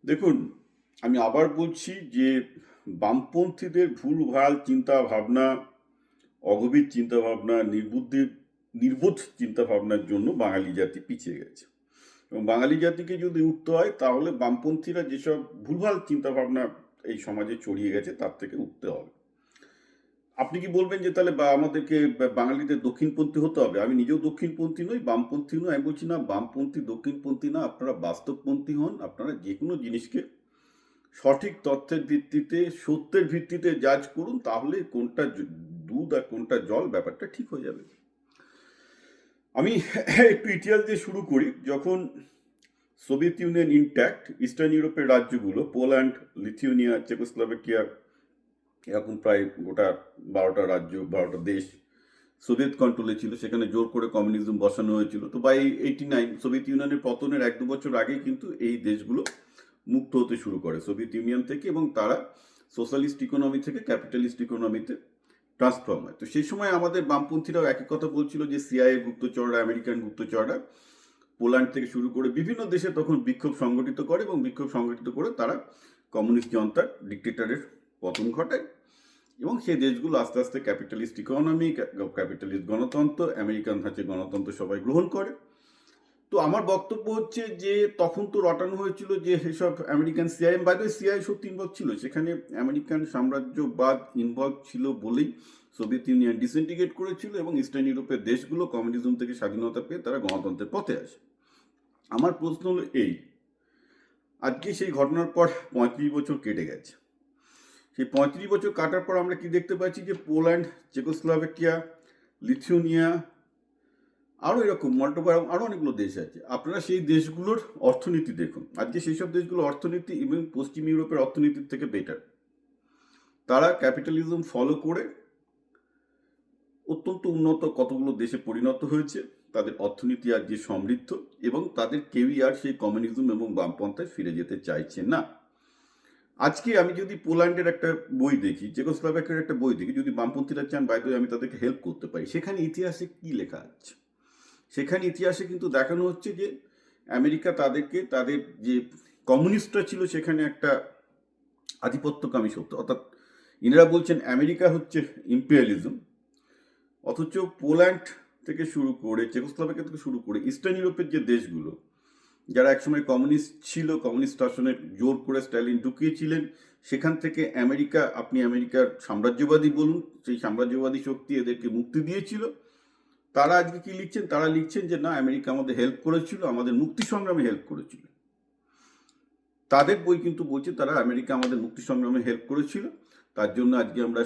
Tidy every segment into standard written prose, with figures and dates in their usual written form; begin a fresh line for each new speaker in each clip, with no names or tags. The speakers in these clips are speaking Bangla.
দেখুন, আমি আবার বলছি যে বামপন্থীদের ভুলভাল চিন্তা ভাবনা, অগভীর চিন্তা ভাবনা, নির্বোধ চিন্তা ভাবনার জন্য বাঙালি জাতি পিছিয়ে গেছে। এবং বাঙালি জাতিকে যদি উঠতে হয় তাহলে বামপন্থীরা যেসব ভুলভাল চিন্তা ভাবনা এই সমাজে ছড়িয়ে গেছে তার থেকে উঠতে হবে। আপনি কি বলবেন যে তাহলে আমাদেরকে বাঙালিদের দক্ষিণপন্থী হতে হবে? আমি নিজেও দক্ষিণপন্থী নই, বামপন্থী নই। আমি বলছি না বামপন্থী দক্ষিণপন্থী না, আপনারা বাস্তবপন্থী হন। আপনারা যে কোনো জিনিসকে সঠিক তথ্যের ভিত্তিতে, সত্যের ভিত্তিতে জাজ করুন, তাহলে কোনটা দুধ আর কোনটা জল ব্যাপারটা ঠিক হয়ে যাবে। আমি একটু ইতিহাস দিয়ে শুরু করি। যখন সোভিয়েত ইউনিয়ন ইনট্যাক্ট, ইস্টার্ন ইউরোপের রাজ্যগুলো পোল্যান্ড, লিথুয়ানিয়া, চেকোস্লোভাকিয়া, এরকম প্রায় গোটা 12টা রাজ্য, 12টা দেশ সোভিয়েত কন্ট্রোলে ছিল, সেখানে জোর করে কমিউনিজম বসানো হয়েছিল। তো বাই 89 সোভিয়েত ইউনিয়নের পতনের 1-2 বছর আগেই কিন্তু এই দেশগুলো মুক্ত হতে শুরু করে সোভিয়েত ইউনিয়ন থেকে, এবং তারা সোশ্যালিস্ট ইকোনমি থেকে ক্যাপিটালিস্ট ইকোনমিতে ট্রান্সফর্ম হয়। তো সেই সময় আমাদের বামপন্থীরাও একই কথা বলছিল যে সিআইএ গুপ্তচররা, আমেরিকান গুপ্তচররা পোল্যান্ড থেকে শুরু করে বিভিন্ন দেশে তখন বিক্ষোভ সংগঠিত করে, এবং বিক্ষোভ সংগঠিত করে তারা কমিউনিস্ট জনতার, ডিক্টেটরের পতন ঘটায়, এবং সেই দেশগুলো আস্তে আস্তে ক্যাপিটালিস্ট ইকোনমি, ক্যাপিটালিস্ট গণতন্ত্র, আমেরিকান ধাঁচে গণতন্ত্র সবাই গ্রহণ করে। তো আমার বক্তব্য হচ্ছে যে তখন তো রটানো হয়েছিল যে এসব আমেরিকান সিআইএম, বাইরে সিআইএ সত্যি ইনভলভ ছিল সেখানে, আমেরিকান সাম্রাজ্যবাদ ইনভলভ ছিল বলেই সোভিয়েত ইউনিয়ন ডিসইন্টিগ্রেট করেছিল, এবং ইস্টার্ন ইউরোপের দেশগুলো কমিউনিজম থেকে স্বাধীনতা পেয়ে তারা গণতন্ত্রের পথে আসে। আমার প্রশ্ন হলো এই, আজকে সেই ঘটনার পর 35 বছর কেটে গেছে। সেই 35 বছর কাটার পর আমরা কি দেখতে পাচ্ছি যে পোল্যান্ড, চেকোস্লোভাকিয়া, লিথুয়ানিয়া, আরও এরকম মল্টোভা, আরও অনেকগুলো দেশ আছে। আপনারা সেই দেশগুলোর অর্থনীতি দেখুন, আজকে সেই সব দেশগুলোর অর্থনীতি এবং পশ্চিম ইউরোপের অর্থনীতির থেকে বেটার। তারা ক্যাপিটালিজম ফলো করে অত্যন্ত উন্নত কতগুলো দেশে পরিণত হয়েছে, তাদের অর্থনীতি আজকে সমৃদ্ধ, এবং তাদের কেউই আর সেই কমিউনিজম এবং বামপন্থায় ফিরে যেতে চাইছে না। আজকে আমি যদি পোল্যান্ডের একটা বই দেখি, চেকোস্লোভাকিয়ার একটা বই দেখি, যদি বামপন্থীরা চান বাইরে আমি তাদেরকে হেল্প করতে পারি, সেখানে ইতিহাসে কি লেখা আছে? সেখানে ইতিহাসে কিন্তু দেখানো হচ্ছে যে আমেরিকা তাদেরকে, তাদের যে কমিউনিস্টরা ছিল সেখানে একটা আধিপত্যকামী সত্য, অর্থাৎ ইনারা বলছেন আমেরিকা হচ্ছে ইম্পেরিয়ালিজম, অথচ পোল্যান্ড থেকে শুরু করে, চেকোস্লোভাকিয়া থেকে শুরু করে ইস্টার্ন ইউরোপের যে দেশগুলো, যারা একসময় কমিউনিস্ট ছিল, কমিউনিস্ট শাসনে জোর করে স্ট্যালিন ঢুকিয়েছিলেন, সেখান থেকে আমেরিকা, আপনি আমেরিকার সাম্রাজ্যবাদী বলুন, সেই সাম্রাজ্যবাদী শক্তি এদেরকে মুক্তি দিয়েছিল। তারা আজকে কি লিখছেন? তারা লিখছেন যে না, আমেরিকা আমাদের হেল্প করেছিল, আমাদের মুক্তি সংগ্রামে হেল্প করেছিল। তাদের বই কিন্তু বলছে তারা আমেরিকা আমাদের মুক্তি সংগ্রামে হেল্প করেছিল, তার জন্য আজকে আমরা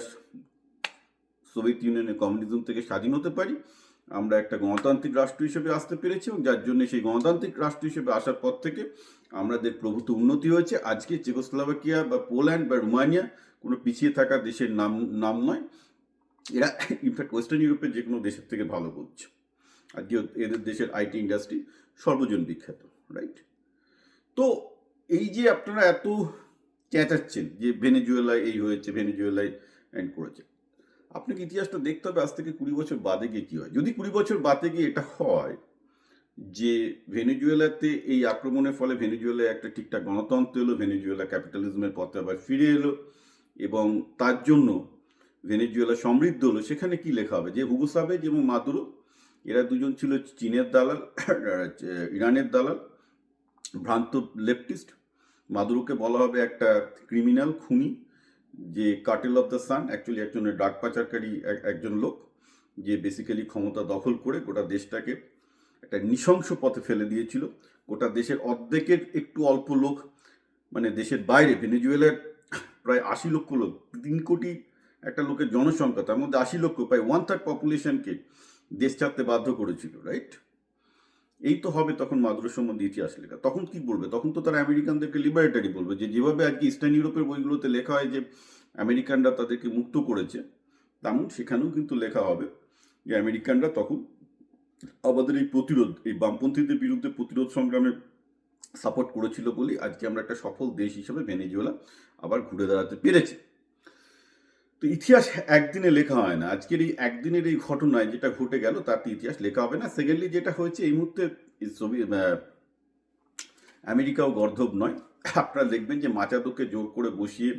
সোভিয়েত ইউনিয়নের কমিউনিজম থেকে স্বাধীন হতে পারি, আমরা একটা গণতান্ত্রিক রাষ্ট্র হিসেবে আসতে পেরেছি, এবং যার জন্য সেই গণতান্ত্রিক রাষ্ট্র হিসেবে আসার পর থেকে আমাদের প্রভূত উন্নতি হয়েছে। আজকে চেকোস্লোভাকিয়া বা পোল্যান্ড বা রোমানিয়া কোনো পিছিয়ে থাকা দেশের নাম নয়, এরা ইনফ্যাক্ট ওয়েস্টার্ন ইউরোপের যে কোনো দেশের থেকে ভালো করছে। আজকে এদের দেশের আইটি ইন্ডাস্ট্রি সর্বজন বিখ্যাত, রাইট? তো এই যে আপনারা এত চেঁচাচ্ছেন যে ভেনেজুয়েলায় এই হয়েছে, ভেনেজুয়েলায় এন্ড করেছে, আপনাকে ইতিহাসটা দেখতে হবে আজ থেকে 20 বছর বাদে গিয়ে কী হয়। যদি 20 বছর বাদে গিয়ে এটা হয় যে ভেনেজুয়েলাতে এই আক্রমণের ফলে ভেনেজুয়েলায় একটা ঠিকঠাক গণতন্ত্র এলো, ভেনেজুয়েলা ক্যাপিটালিজমের পথে আবার ফিরে এলো, এবং তার জন্য ভেনেজুয়েলা সমৃদ্ধ হলো, সেখানে কি লেখা হবে যে হুগো সাভেজ এবং মাদুরো, এরা দুজন ছিল চীনের দালাল, ইরানের দালাল, ভ্রান্ত লেফটিস্ট। মাদুরোকে বলা হবে একটা ক্রিমিনাল, খুনি, যে cartel of the sun, actually একজনের ডাক পাচারকারী একজন লোক, যে বেসিক্যালি ক্ষমতা দখল করে গোটা দেশটাকে একটা নৃশংস পথে ফেলে দিয়েছিল। গোটা দেশের অর্ধেকের একটু অল্প লোক, মানে দেশের বাইরে, ভেনেজুয়েলার প্রায় 80 লক্ষ লোক, 3 কোটি একটা লোকের জনসংখ্যা, তার মধ্যে 80 লক্ষ, প্রায় 1/3 পপুলেশনকে দেশ ছাড়তে বাধ্য করেছিল, রাইট? এই তো হবে তখন মাদুরোর সম্বন্ধে ইতিহাস লেখা। তখন কি বলবে? তখন তো তারা আমেরিকানদেরকে লিবারেটারি বলবে, যে যেভাবে আজকে ইস্টার্ন ইউরোপের বইগুলোতে লেখা হয় যে আমেরিকানরা তাদেরকে মুক্ত করেছে, তেমন সেখানেও কিন্তু লেখা হবে যে আমেরিকানরা তখন আমাদের এই প্রতিরোধ, এই বামপন্থীদের বিরুদ্ধে প্রতিরোধ সংগ্রামে সাপোর্ট করেছিল বলেই আজকে আমরা একটা সফল দেশ হিসেবে ভেনেজুয়েলা আবার ঘুরে দাঁড়াতে পেরেছি। তো ইতিহাস একদিনে লেখা হয় না। আজকের এই একদিনের এই ঘটনায় যেটা ঘটে গেল তাতে ইতিহাস লেখা হবে না। সেকেন্ডলি যেটা হয়েছে, এই মুহূর্তে আমেরিকাও গর্ধব নয়, আপনারা দেখবেন যে মাচাদোকে জোর করে বসিয়ে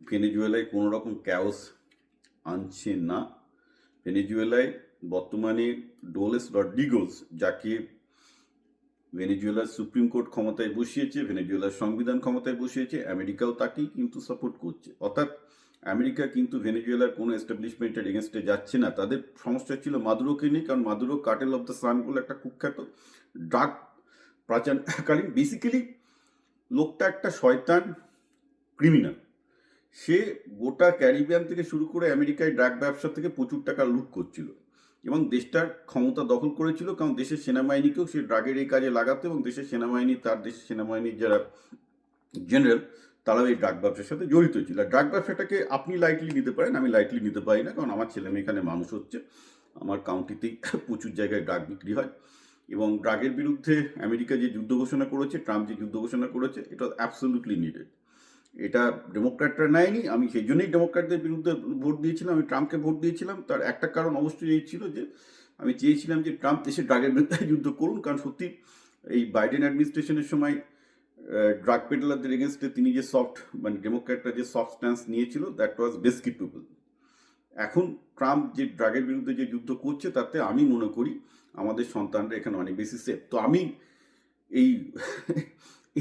ভেনেজুয়েলায় কোনো রকম ক্যাওস আনছে না। ভেনেজুয়েলায় বর্তমানে ডোলেস রড্রিগোস, যাকে ভেনেজুয়েলার সুপ্রিম কোর্ট ক্ষমতায় বসিয়েছে, ভেনেজুয়েলার সংবিধান ক্ষমতায় বসিয়েছে, আমেরিকাও তাকেই কিন্তু সাপোর্ট করছে। অর্থাৎ আমেরিকা কিন্তু ভেনেজুয়েলার কোনো এস্টাবলিশমেন্টের এগেনস্টে যাচ্ছে না। তাদের সমস্যা ছিল মাদুরোকে নিয়ে, কারণ Maduro cartel of the sun বলে একটা কুখ্যাত ড্রাগ পাচারকারী। বেসিক্যালি লোকটা একটা শয়তান ক্রিমিনাল। সে গোটা ক্যারিবিয়ান থেকে শুরু করে আমেরিকায় ড্রাগ ব্যবসা থেকে প্রচুর টাকা লুট করছিল এবং দেশটার ক্ষমতা দখল করেছিল, কারণ দেশের সেনাবাহিনীকেও সে ড্রাগের এই কাজে লাগাতো এবং দেশের সেনাবাহিনী, তার দেশের সেনাবাহিনীর যারা জেনারেল, তারাও এই ড্রাগ ব্যবসার সাথে জড়িত ছিল। আর ড্রাগ ব্যবসাটাকে আপনি লাইটলি নিতে পারেন, আমি লাইটলি নিতে পারি না, কারণ আমার ছেলে মেয়ে এখানে মানুষ হচ্ছে, আমার কাউন্টিতেই প্রচুর জায়গায় ড্রাগ বিক্রি হয়। এবং ড্রাগের বিরুদ্ধে আমেরিকা যে যুদ্ধ ঘোষণা করেছে, ট্রাম্প যে যুদ্ধ ঘোষণা করেছে, এটা অ্যাবসলিউটলি নিডেড। এটা ডেমোক্র্যাটরা নেয়নি, আমি সেই জন্যই ডেমোক্র্যাটদের বিরুদ্ধে ভোট দিয়েছিলাম, আমি ট্রাম্পকে ভোট দিয়েছিলাম। তার একটা কারণ অবশ্যই এই ছিল যে আমি চেয়েছিলাম যে ট্রাম্প দেশে ড্রাগের বিরুদ্ধে যুদ্ধ করুন, কারণ সত্যি এই বাইডেন অ্যাডমিনিস্ট্রেশনের সময় ড্রাগ পেডলারদের এগেনস্টে তিনি যে সফট, মানে ডেমোক্র্যাটরা যে সফট স্ট্যান্স নিয়েছিল, দ্যাট ওয়াজ ডেসক্রিপেবল। এখন ট্রাম্প যে ড্রাগের বিরুদ্ধে যে যুদ্ধ করছে, তাতে আমি মনে করি আমাদের সন্তানরা এখানে অনেক বেশি সেফ। তো আমি এই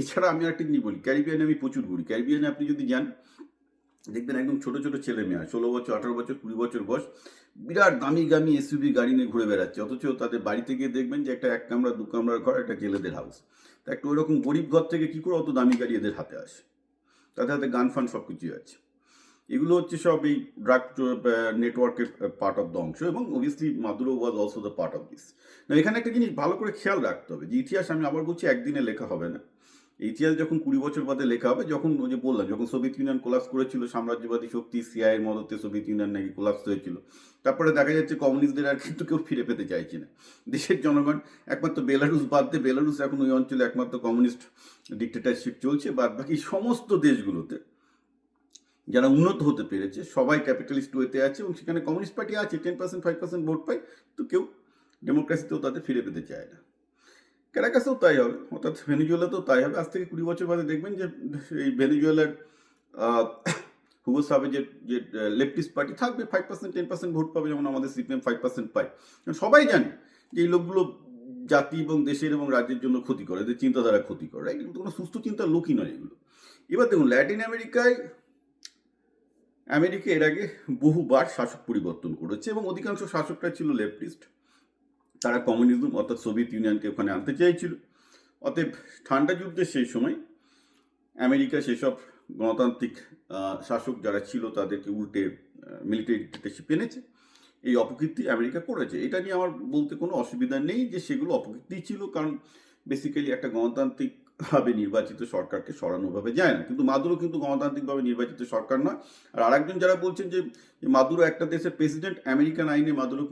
এছাড়া আমি একটা জিনিস বলি, ক্যারিবিয়ানে আমি প্রচুর ঘুরি। ক্যারিবিয়ানে আপনি যদি যান, দেখবেন একদম ছোট ছোট ছেলে মেয়ে, 16 বছর, 18 বছর, 20 বছর বয়স, বিরাট দামি দামি এসইউভি গাড়ি নিয়ে ঘুরে বেড়াচ্ছে। অথচ তাদের বাড়িতে গিয়ে দেখবেন যে একটা 1 কামরা 2 কামরার ঘর, একটা জেলেদের হাউস। তা একটা ওইরকম গরিব ঘর থেকে কী করে অত দামি গাড়ি এদের হাতে আসে? তাদের হাতে গান ফান সব কিছুই আছে। এগুলো হচ্ছে সব এই ড্রাগ নেটওয়ার্কের পার্ট অফ দ্য অংশ, এবং obviously Maduro was also the part of this. না, এখানে একটা জিনিস ভালো করে খেয়াল রাখতে হবে যে ইতিহাস, আমি আবার বলছি, একদিনে লেখা হবে না। ইতিহাস যখন 20 বছর বাদে লেখা হবে, যখন ওই যে বললাম, যখন সোভিয়েত ইউনিয়ন কোলাপস করেছিল, সাম্রাজ্যবাদী শক্তি সিআইয়ের মদতে সোভিয়েত ইউনিয়ন নাকি কোলাপস হয়েছিল, তারপরে দেখা যাচ্ছে কমিউনিস্টদের আর কিন্তু কেউ ফিরে পেতে চাইছে না। দেশের জনগণ, একমাত্র বেলারুস বাদ দিয়ে, বেলারুস এখন ওই অঞ্চলে একমাত্র কমিউনিস্ট ডিক্টেটরশিপ চলছে, বাদ বাকি সমস্ত দেশগুলোতে যারা উন্নত হতে পেরেছে সবাই ক্যাপিটালিস্ট ওয়েতে আছে, এবং সেখানে কমিউনিস্ট পার্টি আছে, 10% 5% ভোট পায়, তো কেউ ডেমোক্রেসিতেও তাদের ফিরে পেতে চায় না। ক্যারাকাসেও তাই হবে, অর্থাৎ ভেনেজুয়েলাতেও তাই হবে। আজ থেকে 20 বছর বাদে দেখবেন যে এই ভেনেজুয়েলার হুগো সাভেজের যে লেফটিস্ট পার্টি থাকবে, 5% 10% ভোট পাবে, যেমন আমাদের সিপিএম 5% পায়। সবাই জানে যে এই লোকগুলো জাতি এবং দেশের এবং রাজ্যের জন্য ক্ষতি করে, এদের চিন্তাধারা ক্ষতি করে, রাইট? কিন্তু কোনো সুস্থ চিন্তার লোকই নয় এগুলো। এবার দেখুন, ল্যাটিন আমেরিকায় আমেরিকা এর আগে বহুবার শাসক পরিবর্তন করেছে, এবং অধিকাংশ শাসকরা ছিল লেফটিস্ট। তারা কমিউনিজম অর্থাৎ সোভিয়েত ইউনিয়নকে ওখানে আনতে চেয়েছিল। অতএব ঠান্ডা যুদ্ধের সেই সময় আমেরিকা সেসব গণতান্ত্রিক শাসক যারা ছিল তাদেরকে উল্টে মিলিটারি ডিক্টেটরশিপ এনেছে। এই অপকীর্তি আমেরিকা করেছে, এটা নিয়ে আমার বলতে কোনো অসুবিধা নেই যে সেগুলো অপকীর্তি ছিল, কারণ বেসিক্যালি একটা গণতান্ত্রিকভাবে নির্বাচিত সরকারকে সরানোভাবে যায় না। কিন্তু মাদুরো কিন্তু গণতান্ত্রিকভাবে নির্বাচিত সরকার নয়। আর আরেকজন যারা বলছেন যে মাদুরো একটা দেশের প্রেসিডেন্ট, আমেরিকান আইনে মাদুরো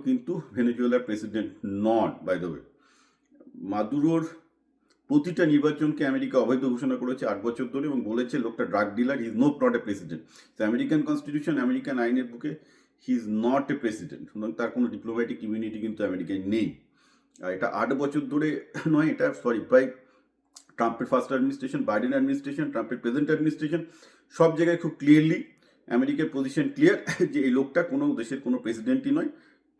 কিন্তু ভেনেজুয়েলার প্রেসিডেন্ট নন, বাই দ্য ওয়ে। মাদুরোর প্রতিটা নির্বাচনকে আমেরিকা অবৈধ ঘোষণা করেছে 8 বছর ধরে, এবং বলেছে লোকটা drug dealer, he is not a president. American constitution, American আইনের বুকে he is not a president, সুতরাং তার কোনো ডিপ্লোম্যাটিক ইমিউনিটি কিন্তু আমেরিকায় নেই। আর এটা 8 বছর ধরে নয়, এটা প্রায় ট্রাম্পের ফার্স্ট অ্যাডমিনিস্ট্রেশন, বাইডেন অ্যাডমিনিস্ট্রেশন, ট্রাম্পের প্রেজেন্ট অ্যাডমিনিস্ট্রেশন, সব জায়গায় খুব ক্লিয়ারলি আমেরিকার পজিশন ক্লিয়ার যে এই লোকটা কোনো দেশের কোনো প্রেসিডেন্টই নয়,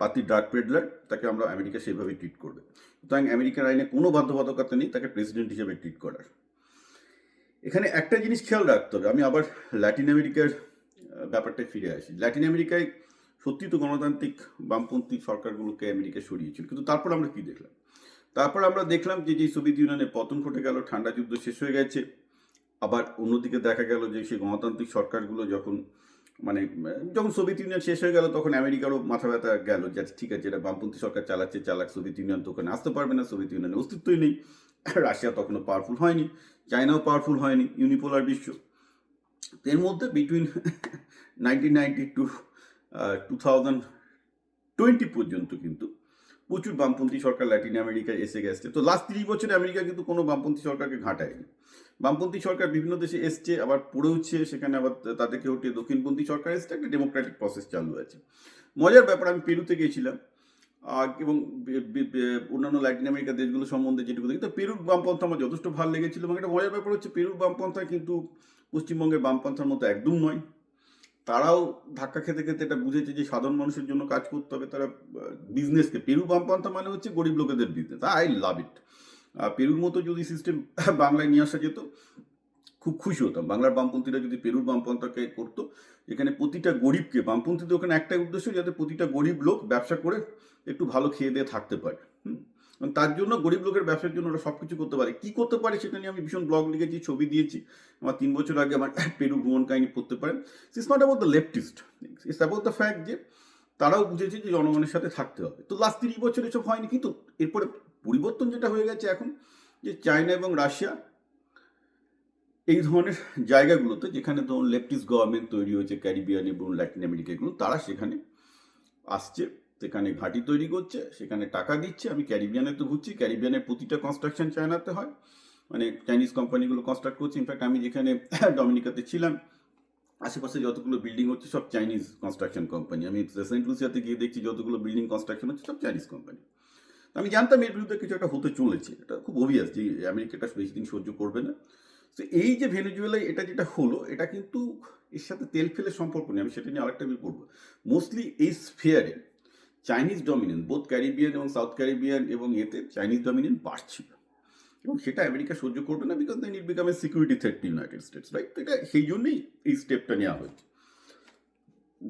পাতি ড্রাগ পেডলার, তাকে আমরা আমেরিকা সেইভাবে ট্রিট করবে। সুতরাং আমেরিকার আইনে কোনো বাধ্যবাধকতা নেই তাকে প্রেসিডেন্ট হিসেবে ট্রিট করার। এখানে একটা জিনিস খেয়াল রাখতে হবে, আমি আবার ল্যাটিন আমেরিকার ব্যাপারটায় ফিরে আসি। ল্যাটিন আমেরিকায় সত্যি তো গণতান্ত্রিক বামপন্থী সরকারগুলোকে আমেরিকা সরিয়েছিল, কিন্তু তারপর আমরা কি দেখলাম? তারপর আমরা দেখলাম যে সোভিয়েত ইউনিয়নের পতন ঘটে গেল, ঠান্ডা যুদ্ধ শেষ হয়ে গেছে। আবার অন্যদিকে দেখা গেল যে সেই গণতান্ত্রিক সরকারগুলো যখন সোভিয়েত ইউনিয়ন শেষ হয়ে গেল, তখন আমেরিকারও মাথা ব্যথা গেল যে ঠিক আছে, এটা বামপন্থী সরকার চালাচ্ছে, চালাক, সোভিয়েত ইউনিয়ন তো ওখানে আসতে পারবে না, সোভিয়েত ইউনিয়নের অস্তিত্বই নেই। রাশিয়া তখনও পাওয়ারফুল হয়নি, চায়নাও পাওয়ারফুল হয়নি, ইউনিপোলার বিশ্ব। এর মধ্যে বিটুইন 1990 টু 2020 পর্যন্ত কিন্তু প্রচুর বামপন্থী সরকার ল্যাটিন আমেরিকায় এসে গেছে। তো লাস্ট 30 বছরে আমেরিকা কিন্তু কোনো বামপন্থী সরকারকে ঘাঁটায়নি। বামপন্থী সরকার বিভিন্ন দেশে এসছে, আবার পড়েওছে, সেখানে আবার তাদেরকে উঠিয়ে দক্ষিণপন্থী সরকার এসছে, একটা ডেমোক্রেটিক প্রসেস চালু আছে। মজার ব্যাপার, আমি পেরুতে গিয়েছিলাম, এবং অন্যান্য ল্যাটিন আমেরিকার দেশগুলো সম্বন্ধে যেটুকু দেখি, তো পেরুর বামপন্থা আমার যথেষ্ট ভালো লেগেছিল। এবং একটা মজার ব্যাপার হচ্ছে পেরুর বামপন্থা কিন্তু পশ্চিমবঙ্গের বামপন্থার মতো একদম নয়। তারাও ধাক্কা খেতে খেতে এটা বুঝেছে যে সাধারণ মানুষের জন্য কাজ করতে হবে। তারা বিজনেসকে, পেরু বামপন্থা মানে হচ্ছে গরিব লোকেদের বিজনেস। আই লাভ ইট। পেরুর মতো যদি সিস্টেম বাংলায় নিয়ে আসা যেত, খুব খুশি হতাম। বাংলার বামপন্থীরা যদি পেরুর বামপন্থাকে করতো, এখানে প্রতিটা গরিবকে, বামপন্থীদের ওখানে একটাই উদ্দেশ্য, যাতে প্রতিটা গরিব লোক ব্যবসা করে একটু ভালো খেয়ে দিয়ে থাকতে পারে। এবং তার জন্য গরিব লোকের ব্যবসার জন্য ওরা সব কিছু করতে পারে। কী করতে পারে সেটা নিয়ে আমি ভীষণ ব্লগ লিখেছি, ছবি দিয়েছি। আমার 3 বছর আগে আমার পেরু ভ্রমণ কাহিনী পড়তে পারেন। It's not about the leftist, it's about the fact যে তারাও বুঝেছে যে জনগণের সাথে থাকতে হবে। তো লাস্ট 30 বছর এসব হয়নি, কিন্তু এরপরে পরিবর্তন যেটা হয়ে গেছে এখন, যে চায়না এবং রাশিয়া এই ধরনের জায়গাগুলোতে, যেখানে ধরুন লেফটিস্ট গভর্নমেন্ট তৈরি হয়েছে, ক্যারিবিয়ান এবং ল্যাটিন আমেরিকা এগুলো, তারা সেখানে আসছে, সেখানে ঘাঁটি তৈরি করছে, সেখানে টাকা দিচ্ছে। আমি ক্যারিবিয়ানে তো ঘুরছি, ক্যারিবিয়ানের প্রতিটা কনস্ট্রাকশন চায়নাতে হয়, মানে চাইনিজ কোম্পানিগুলো কনস্ট্রাক্ট করছে। ইনফ্যাক্ট আমি যেখানে ডমিনিকাতে ছিলাম, আশেপাশে যতগুলো বিল্ডিং হচ্ছে সব চাইনিজ কনস্ট্রাকশন কোম্পানি। আমি সেন্ট লুসিয়াতে গিয়ে দেখছি যতগুলো বিল্ডিং কনস্ট্রাকশন হচ্ছে সব চাইনিজ কোম্পানি। আমি জানতাম এর বিরুদ্ধে কিছু একটা হতে চলেছে, এটা খুব অবভিয়াস যে আমেরিকাটা বেশি দিন সহ্য করবে না। তো এই যে ভেনেজুয়েলায় এটা যেটা হলো, এটা কিন্তু এর সাথে তেল ফেলে সম্পর্ক নেই। আমি সেটা নিয়ে আরেকটা বিল করবো। মোস্টলি এই স্ফিয়ারে চাইনিজ ডমিনেন্স, বোথ ক্যারিবিয়ান এবং সাউথ ক্যারিবিয়ান এবং এতে চাইনিজ ডমিনেন্স বাড়ছিল, এবং সেটা আমেরিকা সহ্য করবে না, because then it became a security threat to United States, right? তো এটা সেই জন্যই এই স্টেপটা নেওয়া হয়েছে।